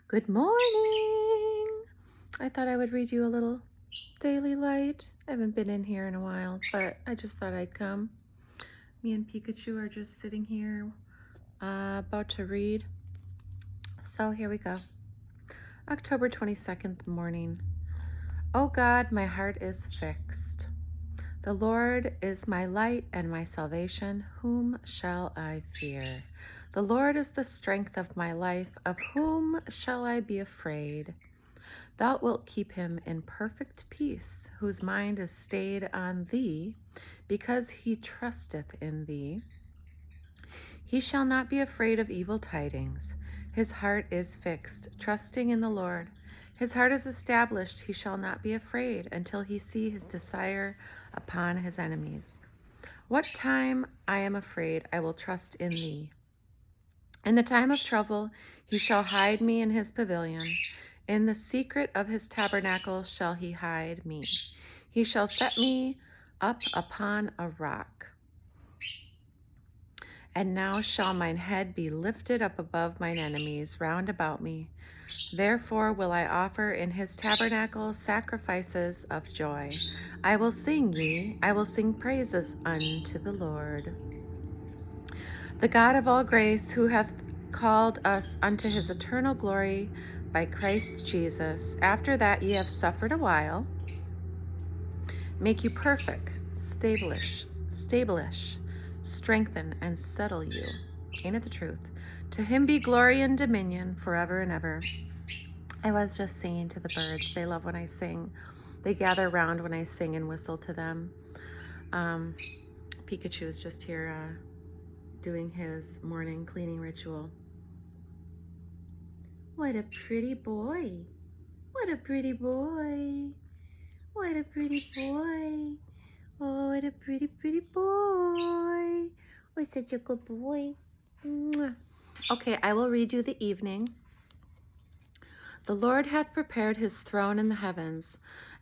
Good morning. I thought I would read you a little daily light. I haven't been in here in a while, but I just thought I'd come. Me and Pikachu are just sitting here about to read. So here we go. October 22nd morning. Oh God, my heart is fixed. The Lord is my light and my salvation. Whom shall I fear? The Lord is the strength of my life. Of whom shall I be afraid? Thou wilt keep him in perfect peace, whose mind is stayed on thee, because he trusteth in thee. He shall not be afraid of evil tidings. His heart is fixed, trusting in the Lord. His heart is established. He shall not be afraid until he see his desire upon his enemies. What time I am afraid, I will trust in thee. In the time of trouble, he shall hide me in his pavilion. In the secret of his tabernacle shall he hide me. He shall set me up upon a rock. And now shall mine head be lifted up above mine enemies round about me. Therefore will I offer in his tabernacle sacrifices of joy. I will sing praises unto the Lord. The God of all grace, who hath called us unto his eternal glory by Christ Jesus, after that ye have suffered a while, make you perfect, stablish, strengthen, and settle you. Ain't it the truth? To him be glory and dominion forever and ever. I was just singing to the birds. They love when I sing. They gather around when I sing and whistle to them. Pikachu is just here doing his morning cleaning ritual. What a pretty boy. What a pretty boy. What a pretty boy. Oh, what a pretty, pretty boy. Oh, such a good boy. Mwah. Okay, I will read you the evening. The Lord hath prepared his throne in the heavens,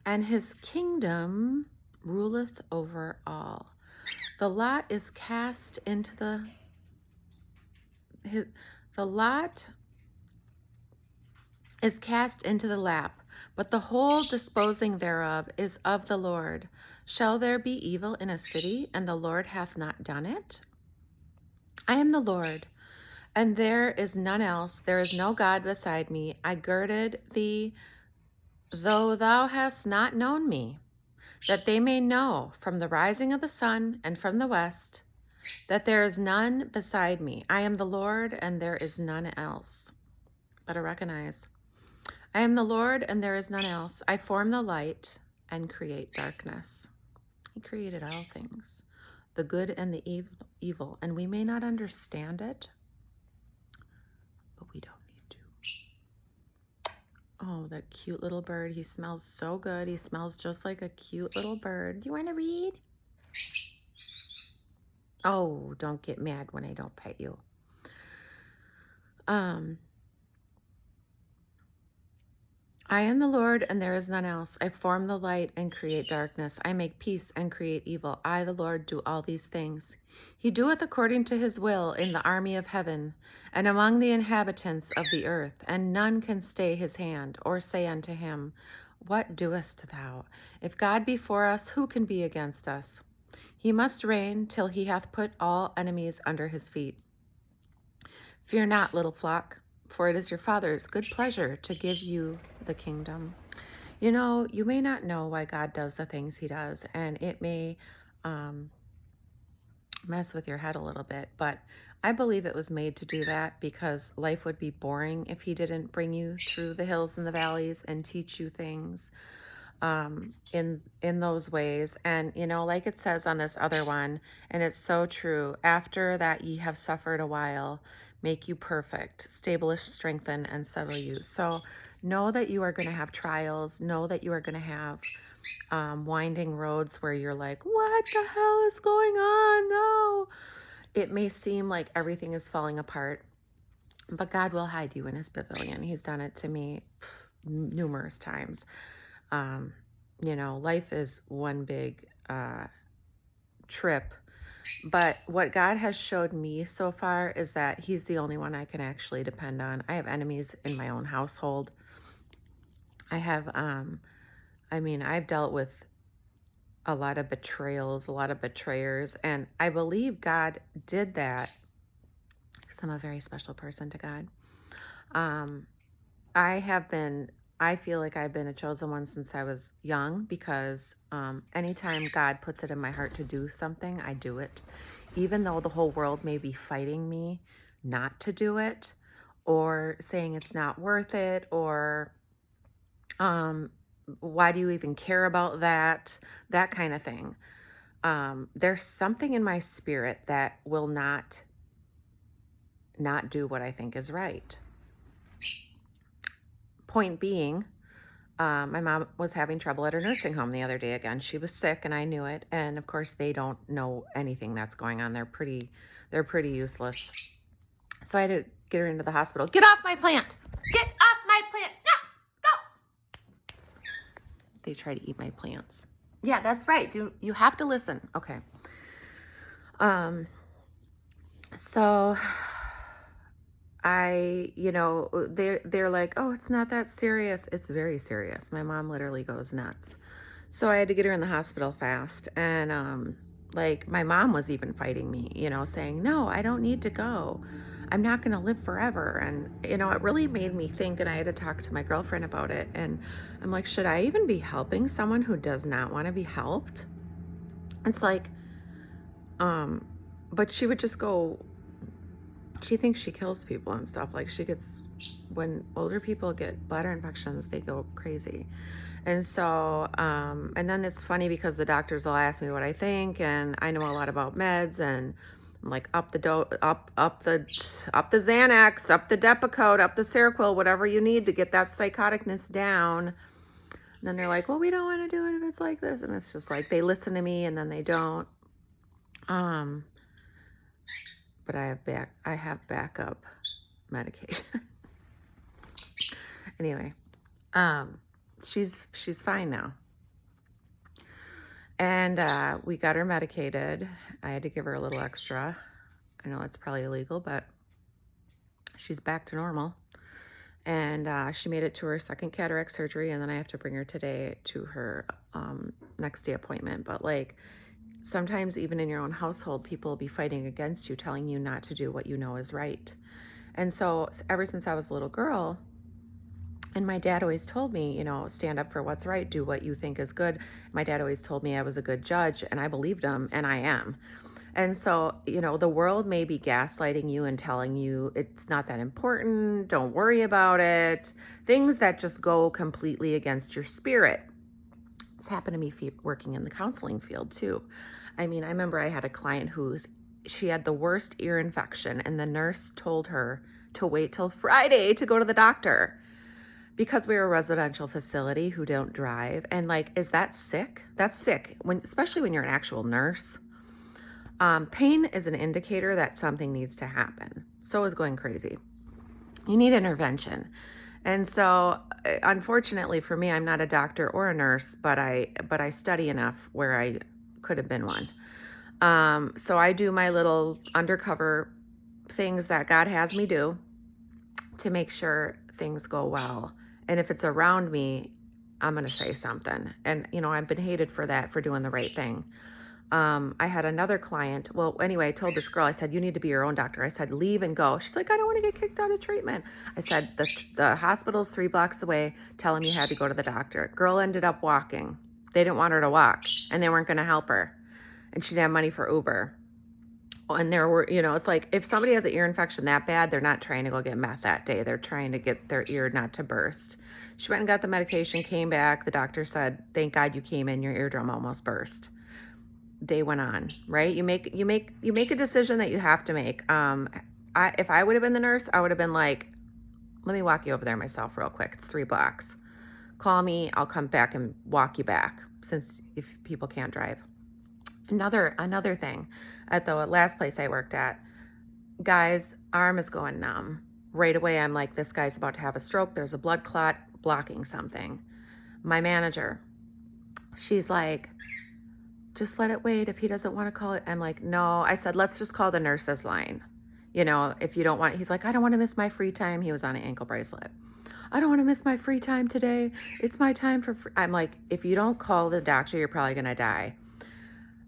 and his kingdom ruleth over all. The lot is cast into the lap, but the whole disposing thereof is of the Lord. Shall there be evil in a city, and the Lord hath not done it? I am the Lord, and there is none else. There is no God beside me. I girded thee, though thou hast not known me, that they may know from the rising of the sun and from the west that there is none beside me. I am the Lord, and there is none else. Better recognize. I am the Lord, and there is none else. I form the light and create darkness. He created all things, the good and the evil, and we may not understand it, but we don't need to. Oh, that cute little bird. He smells so good. He smells just like a cute little bird. Do you want to read? Oh, don't get mad when I don't pet you. I am the Lord, and there is none else. I form the light and create darkness. I make peace and create evil. I, the Lord, do all these things. He doeth according to his will in the army of heaven, and among the inhabitants of the earth, and none can stay his hand, or say unto him, What doest thou? If God be for us, who can be against us? He must reign till he hath put all enemies under his feet. Fear not, little flock, for it is your Father's good pleasure to give you the kingdom. You know, you may not know why God does the things he does, and it may mess with your head a little bit, but I believe it was made to do that because life would be boring if he didn't bring you through the hills and the valleys and teach you things in those ways. And you know, like it says on this other one, and it's so true, after that ye have suffered a while, make you perfect, establish, strengthen, and settle you. So know that you are going to have trials. Know that you are going to have winding roads where you're like, what the hell is going on? No. It may seem like everything is falling apart, but God will hide you in his pavilion. He's done it to me numerous times. You know, life is one big trip But what God has showed me so far is that he's the only one I can actually depend on. I have enemies in my own household. I have, I've dealt with a lot of betrayals, a lot of betrayers, and I believe God did that because I'm a very special person to God. Um, I feel like I've been a chosen one since I was young because anytime God puts it in my heart to do something, I do it. Even though the whole world may be fighting me not to do it or saying it's not worth it or why do you even care about that? That kind of thing. There's something in my spirit that will not do what I think is right. Point being, my mom was having trouble at her nursing home the other day again. She was sick and I knew it. And of course they don't know anything that's going on. They're pretty useless. So I had to get her into the hospital. Get off my plant. Get off my plant. No, go. They try to eat my plants. Yeah, that's right. You have to listen. Okay. So they're like, oh, it's not that serious. It's very serious. My mom literally goes nuts. So I had to get her in the hospital fast. And my mom was even fighting me, saying, no, I don't need to go. I'm not going to live forever. And, it really made me think, and I had to talk to my girlfriend about it. And I'm like, should I even be helping someone who does not want to be helped? It's like, but she would just go, she thinks she kills people and stuff. Like when older people get bladder infections, they go crazy. And so, and then it's funny because the doctors will ask me what I think, and I know a lot about meds, and I'm like, up the Xanax, up the Depakote, up the Seroquel, whatever you need to get that psychoticness down. And then they're like, well, we don't want to do it if it's like this. And it's just like, they listen to me and then they don't. But I have backup medication. Anyway, she's fine now. And we got her medicated. I had to give her a little extra. I know it's probably illegal, but she's back to normal. And she made it to her second cataract surgery, and then I have to bring her today to her next day appointment. But sometimes even in your own household, people will be fighting against you, telling you not to do what you know is right. And so ever since I was a little girl, and my dad always told me, stand up for what's right, do what you think is good. My dad always told me I was a good judge, and I believed him, and I am. And so, the world may be gaslighting you and telling you it's not that important, don't worry about it, things that just go completely against your spirit. It's happened to me working in the counseling field too. I remember I had a client she had the worst ear infection, and the nurse told her to wait till Friday to go to the doctor because we're a residential facility who don't drive. And is that sick? That's sick, especially when you're an actual nurse. Pain is an indicator that something needs to happen. So is going crazy. You need intervention. And so, unfortunately for me, I'm not a doctor or a nurse, but I study enough where I could have been one. So I do my little undercover things that God has me do to make sure things go well. And if it's around me, I'm going to say something. And, I've been hated for that, for doing the right thing. I had another client. Well, anyway, I told this girl, I said, you need to be your own doctor. I said, leave and go. She's like, I don't want to get kicked out of treatment. I said, the hospital's 3 blocks away. Tell them you had to go to the doctor. Girl ended up walking. They didn't want her to walk, and they weren't going to help her. And she didn't have money for Uber. And there were, it's like, if somebody has an ear infection that bad, they're not trying to go get meth that day. They're trying to get their ear not to burst. She went and got the medication, came back. The doctor said, thank God you came in. Your eardrum almost burst. Day went on, right? You make a decision that you have to make. If I would have been the nurse, I would have been like, let me walk you over there myself real quick. It's 3 blocks. Call me. I'll come back and walk you back, since if people can't drive. Another thing, at the last place I worked at, guy's arm is going numb. Right away, I'm like, this guy's about to have a stroke. There's a blood clot blocking something. My manager, she's like, just let it wait. If he doesn't want to call it, I'm like, no. I said, let's just call the nurse's line. You know, if you don't want, he's like, I don't want to miss my free time. He was on an ankle bracelet. I don't want to miss my free time today. It's my time for free. I'm like, if you don't call the doctor, you're probably going to die.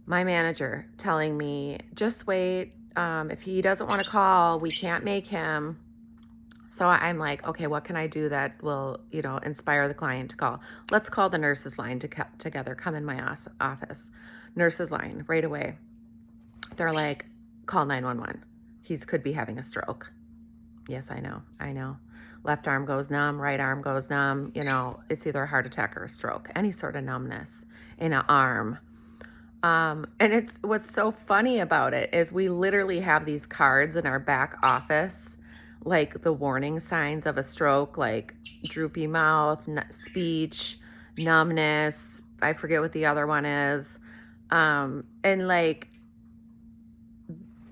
My manager telling me, just wait. If he doesn't want to call, we can't make him. So I'm like, okay, what can I do that will, you know, inspire the client to call? Let's call the nurse's line together. Come in my office. Nurse's line right away. They're like, call 911. He could be having a stroke. Yes, I know. Left arm goes numb, right arm goes numb. You know, it's either a heart attack or a stroke, any sort of numbness in an arm. And it's what's so funny about it is we literally have these cards in our back office, like the warning signs of a stroke, like droopy mouth, speech, numbness. I forget what the other one is. And like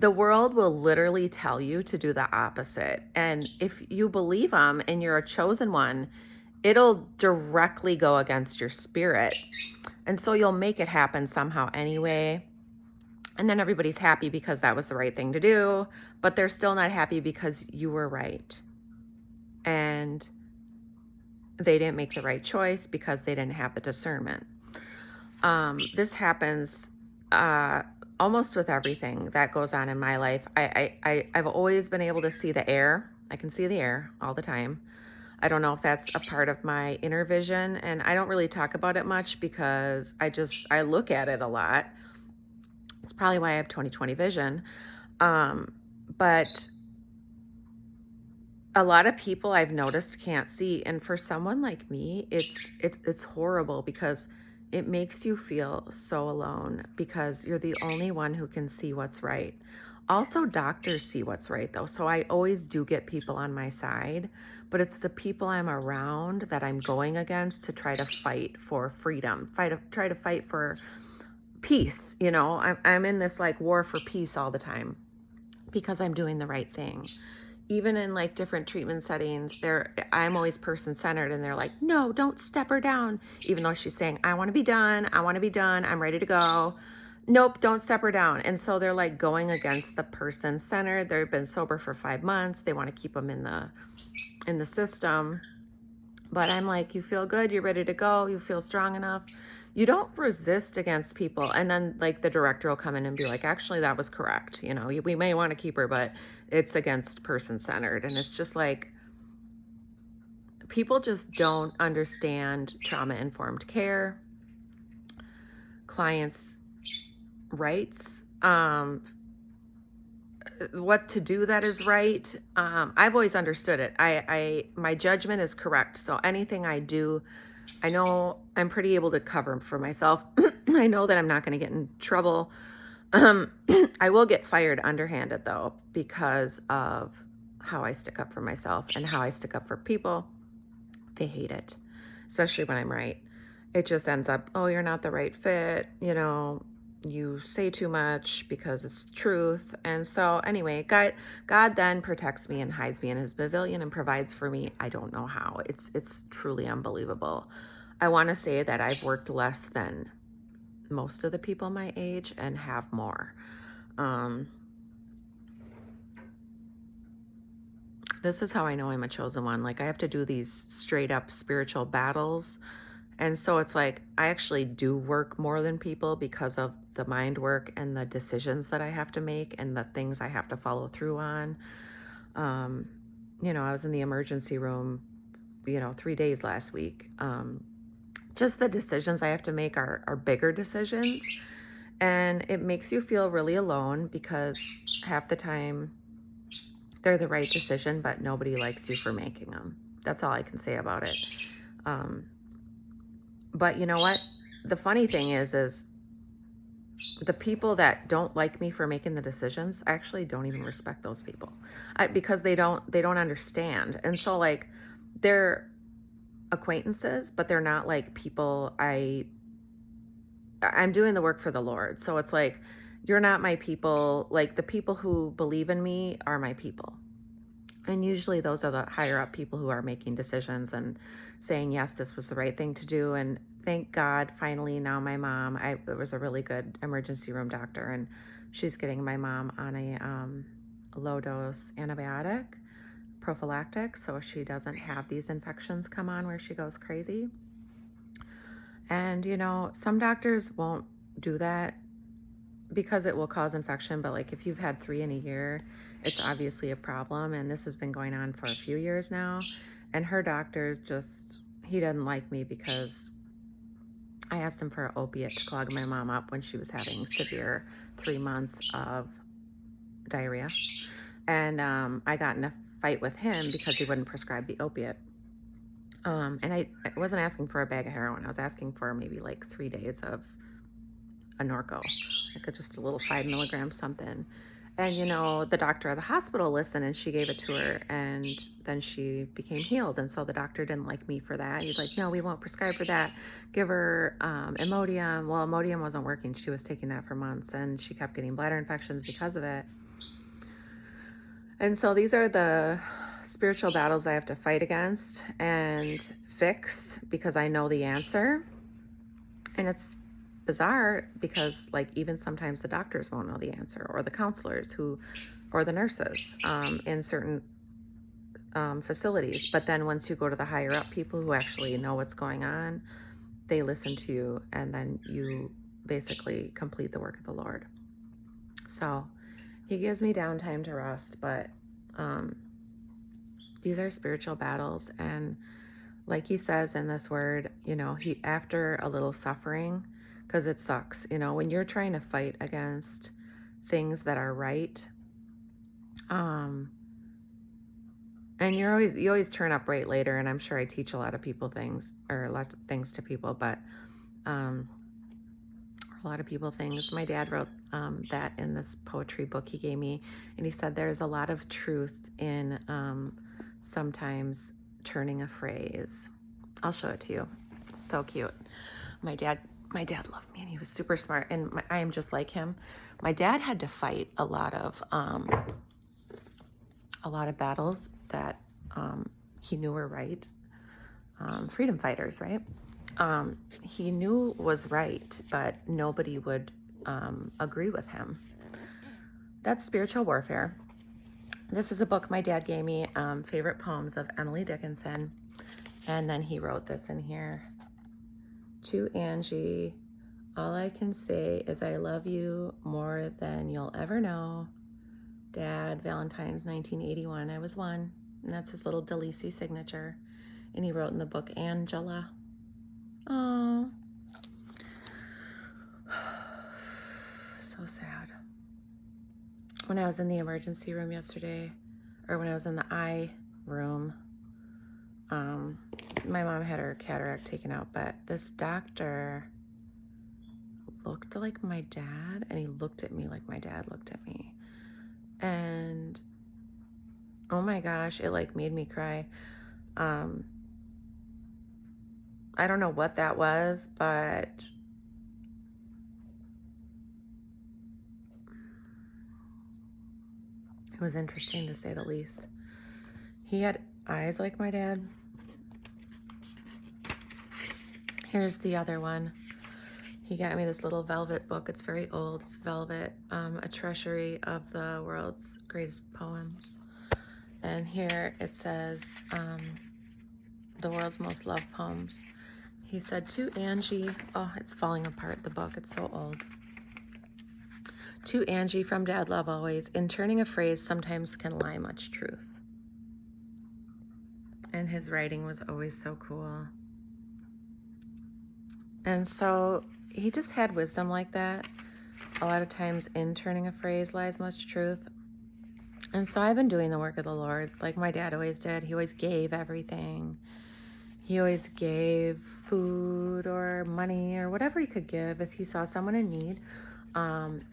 the world will literally tell you to do the opposite. And if you believe them and you're a chosen one, it'll directly go against your spirit. And so you'll make it happen somehow anyway. And then everybody's happy because that was the right thing to do, but they're still not happy because you were right. And they didn't make the right choice because they didn't have the discernment. This happens almost with everything that goes on in my life. I've always been able to see the air. I can see the air all the time. I don't know if that's a part of my inner vision, and I don't really talk about it much because I look at it a lot. It's probably why I have 20/20 vision. But a lot of people I've noticed can't see. And for someone like me, it's horrible because it makes you feel so alone because you're the only one who can see what's right. Also, doctors see what's right though. So I always do get people on my side, but it's the people I'm around that I'm going against to try to fight for freedom, try to fight for peace. You know, I'm in this like war for peace all the time because I'm doing the right thing. Even in like different treatment settings, I'm always person-centered and they're like, no, don't step her down. Even though she's saying, I want to be done. I'm ready to go. Nope, don't step her down. And so they're like going against the person-centered. They've been sober for 5 months. They want to keep them in the system. But I'm like, you feel good. You're ready to go. You feel strong enough. You don't resist against people. And then like the director will come in and be like, actually, that was correct. You know, we may want to keep her, but it's against person-centered. And it's just like, people just don't understand trauma-informed care, clients' rights, what to do that is right. I've always understood it. My judgment is correct. So anything I do, I know I'm pretty able to cover for myself. I know that I'm not going to get in trouble. I will get fired underhanded though, because of how I stick up for myself and how I stick up for people. They hate it, especially when I'm right. It just ends up, oh, you're not the right fit. You know, you say too much because it's truth. And so anyway, God then protects me and hides me in his pavilion and provides for me. I don't know how. It's truly unbelievable. I want to say that I've worked less than most of the people my age and have more. This is how I know I'm a chosen one. Like I have to do these straight up spiritual battles. And so it's like, I actually do work more than people because of the mind work and the decisions that I have to make and the things I have to follow through on. You know, I was in the emergency room, 3 days last week. Just the decisions I have to make are bigger decisions. And it makes you feel really alone because half the time they're the right decision, but nobody likes you for making them. That's all I can say about it. But you know what? The funny thing is the people that don't like me for making the decisions, I actually don't even respect those people because they don't understand. And so like they're acquaintances, but they're not like people I'm doing the work for the Lord. So it's like, you're not my people. Like the people who believe in me are my people. And usually those are the higher up people who are making decisions and saying, yes, this was the right thing to do. And thank God, finally, now my mom, it was a really good emergency room doctor, and she's getting my mom on a low dose antibiotic, prophylactic, so she doesn't have these infections come on where she goes crazy. And, you know, some doctors won't do that because it will cause infection, but like if you've had 3 in a year, it's obviously a problem. And this has been going on for a few years now. And her doctor's he doesn't like me because I asked him for an opiate to clog my mom up when she was having severe 3 months of diarrhea. And I got in a fight with him because he wouldn't prescribe the opiate. And I wasn't asking for a bag of heroin. I was asking for maybe like 3 days of a Norco, like just a little 5 milligram something. And, you know, the doctor at the hospital listened and she gave it to her, and then she became healed. And so the doctor didn't like me for that. He's like, no, we won't prescribe for that. Give her Imodium. Well, Imodium wasn't working. She was taking that for months, and she kept getting bladder infections because of it. And so these are the spiritual battles I have to fight against and fix because I know the answer. And it's bizarre because like even sometimes the doctors won't know the answer, or the counselors or the nurses in certain facilities. But then once you go to the higher up people who actually know what's going on, they listen to you, and then you basically complete the work of the Lord. So he gives me downtime to rest, but these are spiritual battles. And like he says in this word, you know, after a little suffering, because it sucks, you know, when you're trying to fight against things that are right, and you always turn up right later. And I'm sure I teach a lot of people things, or a lot of things to people, but a lot of people things. My dad wrote that in this poetry book he gave me, and he said there's a lot of truth in sometimes turning a phrase. I'll show it to you. It's so cute. My dad loved me, and he was super smart, and I am just like him. My dad had to fight a lot of battles that he knew were right. Freedom fighters, right? He knew was right, but nobody would agree with him. That's spiritual warfare. This is a book my dad gave me, Favorite Poems of Emily Dickinson. And then he wrote this in here. To Angie, all I can say is I love you more than you'll ever know. Dad, Valentine's 1981. I was 1. And that's his little Delisi signature. And he wrote in the book, Angela. Oh. So sad. When I was in the emergency room yesterday, or when I was in the eye room, my mom had her cataract taken out, but this doctor looked like my dad, and he looked at me like my dad looked at me. And oh my gosh, it like made me cry. I don't know what that was, but it was interesting to say the least. He had eyes like my dad. Here's the other one. He got me this little velvet book. It's very old. It's velvet, a treasury of the world's greatest poems. And here it says, the world's most loved poems. He said, to Angie, oh, it's falling apart, the book. It's so old. To Angie from Dad Love Always, in turning a phrase sometimes can lie much truth. And his writing was always so cool. And so he just had wisdom like that. A lot of times in turning a phrase lies much truth. And so I've been doing the work of the Lord like my dad always did. He always gave everything. He always gave food or money or whatever he could give if he saw someone in need.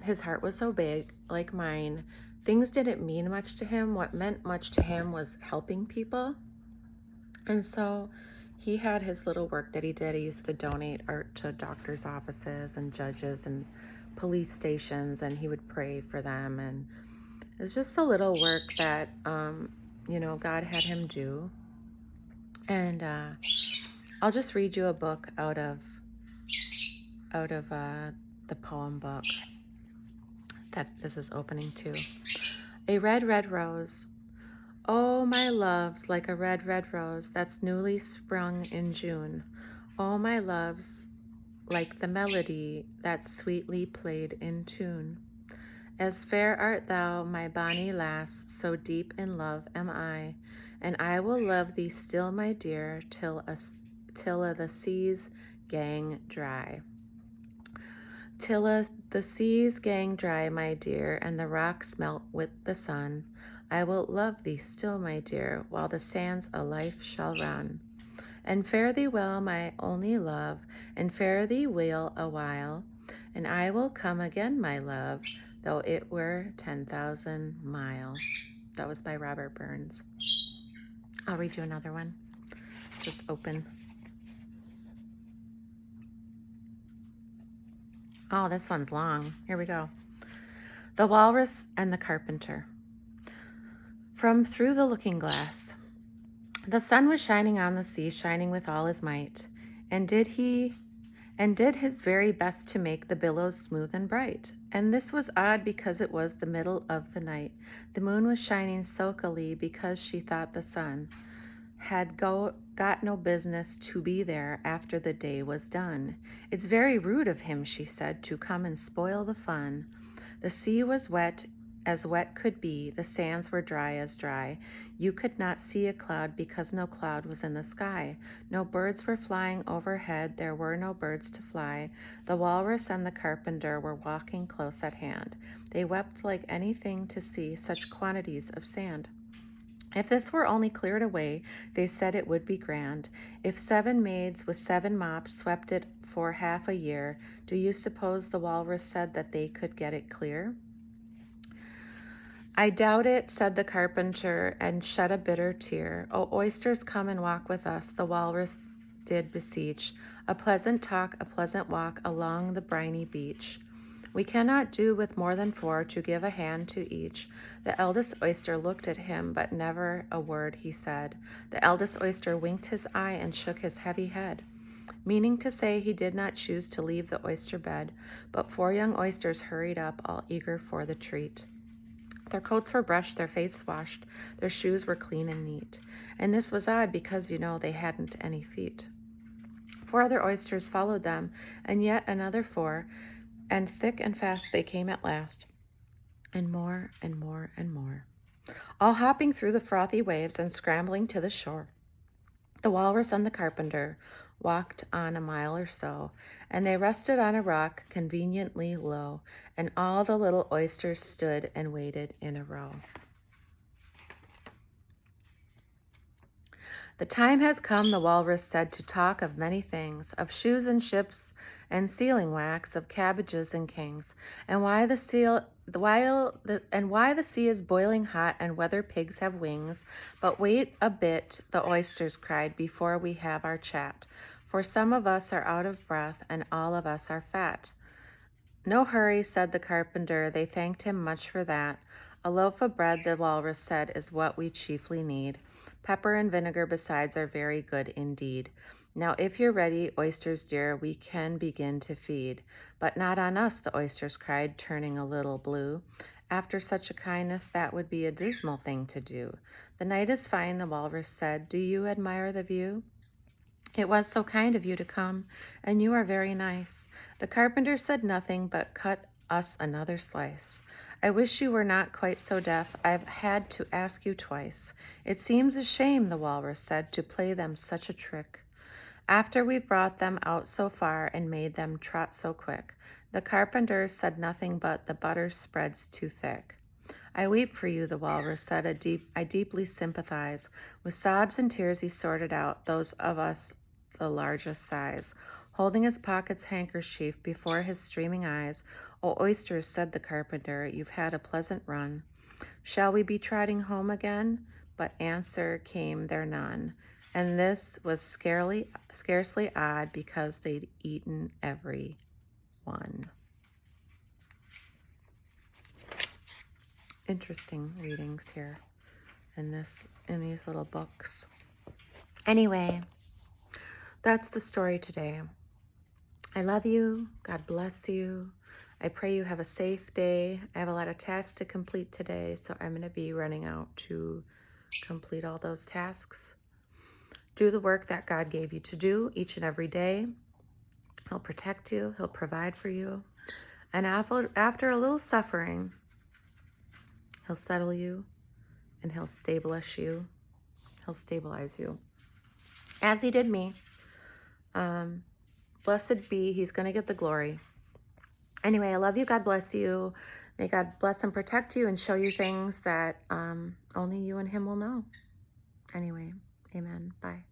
His heart was so big, like mine. Things didn't mean much to him. What meant much to him was helping people. And so he had his little work that he did. He used to donate art to doctors' offices and judges and police stations, and he would pray for them. And it's just a little work that God had him do. And I'll just read you a book out of the poem book that this is opening to. A red, red rose. Oh, my loves, like a red, red rose that's newly sprung in June. Oh, my loves, like the melody that's sweetly played in tune. As fair art thou, my bonny lass, so deep in love am I, and I will love thee still, my dear, till the seas gang dry. Till the seas gang dry, my dear, and the rocks melt with the sun, I will love thee still, my dear, while the sands a life shall run. And fare thee well, my only love, and fare thee well a while, and I will come again, my love, though it were 10,000 mile. That was by Robert Burns. I'll read you another one. Just open. Oh, this one's long. Here we go. The Walrus and the Carpenter. From Through the Looking Glass. The sun was shining on the sea, shining with all his might, and did his very best to make the billows smooth and bright. And this was odd because it was the middle of the night. The moon was shining sulkily because she thought the sun had got no business to be there after the day was done. It's very rude of him, she said, to come and spoil the fun. The sea was wet as wet could be, the sands were dry as dry. You could not see a cloud because no cloud was in the sky. No birds were flying overhead, there were no birds to fly. The Walrus and the Carpenter were walking close at hand. They wept like anything to see such quantities of sand. If this were only cleared away, they said it would be grand. If 7 maids with 7 mops swept it for half a year, do you suppose the Walrus said that they could get it clear? I doubt it, said the Carpenter, and shed a bitter tear. Oh, oysters, come and walk with us, the Walrus did beseech. A pleasant talk, a pleasant walk along the briny beach. We cannot do with more than 4 to give a hand to each. The eldest oyster looked at him, but never a word he said. The eldest oyster winked his eye and shook his heavy head, meaning to say he did not choose to leave the oyster bed. But 4 young oysters hurried up, all eager for the treat. Their coats were brushed, their faces washed, their shoes were clean and neat. And this was odd because, they hadn't any feet. 4 other oysters followed them, and yet another 4, and thick and fast they came at last, and more and more and more, all hopping through the frothy waves and scrambling to the shore. The Walrus and the Carpenter walked on a mile or so, and they rested on a rock conveniently low, and all the little oysters stood and waited in a row. The time has come, the Walrus said, to talk of many things, of shoes and ships and sealing wax, of cabbages and kings, and why the sea is boiling hot and whether pigs have wings. But wait a bit, the oysters cried, before we have our chat, for some of us are out of breath and all of us are fat. No hurry, said the Carpenter. They thanked him much for that. A loaf of bread, the Walrus said, is what we chiefly need. Pepper and vinegar besides are very good indeed. Now if you're ready, oysters dear, we can begin to feed. But not on us, the oysters cried, turning a little blue. After such a kindness, that would be a dismal thing to do. The night is fine, the Walrus said. Do you admire the view? It was so kind of you to come, and you are very nice. The Carpenter said nothing, but cut us another slice. I wish you were not quite so deaf. I've had to ask you twice. It seems a shame, the Walrus said, to play them such a trick, after we've brought them out so far and made them trot so quick. The Carpenter said nothing, but the butter spreads too thick. I weep for you, the Walrus said. I deeply sympathize. With sobs and tears he sorted out those of us the largest size, holding his pocket's handkerchief before his streaming eyes. Oh, oysters, said the Carpenter, you've had a pleasant run. Shall we be trotting home again? But answer came there none, and this was scarcely odd, because they'd eaten every one. Interesting readings here. in these little books. Anyway, that's the story today. I love you. God bless you. I pray you have a safe day. I have a lot of tasks to complete today, so I'm going to be running out to complete all those tasks. Do the work that God gave you to do each and every day. He'll protect you. He'll provide for you. And after a little suffering, He'll settle you and He'll stabilize you. He'll stabilize you. As He did me. Blessed be, He's going to get the glory. Anyway, I love you. God bless you. May God bless and protect you and show you things that only you and Him will know. Anyway, amen. Bye.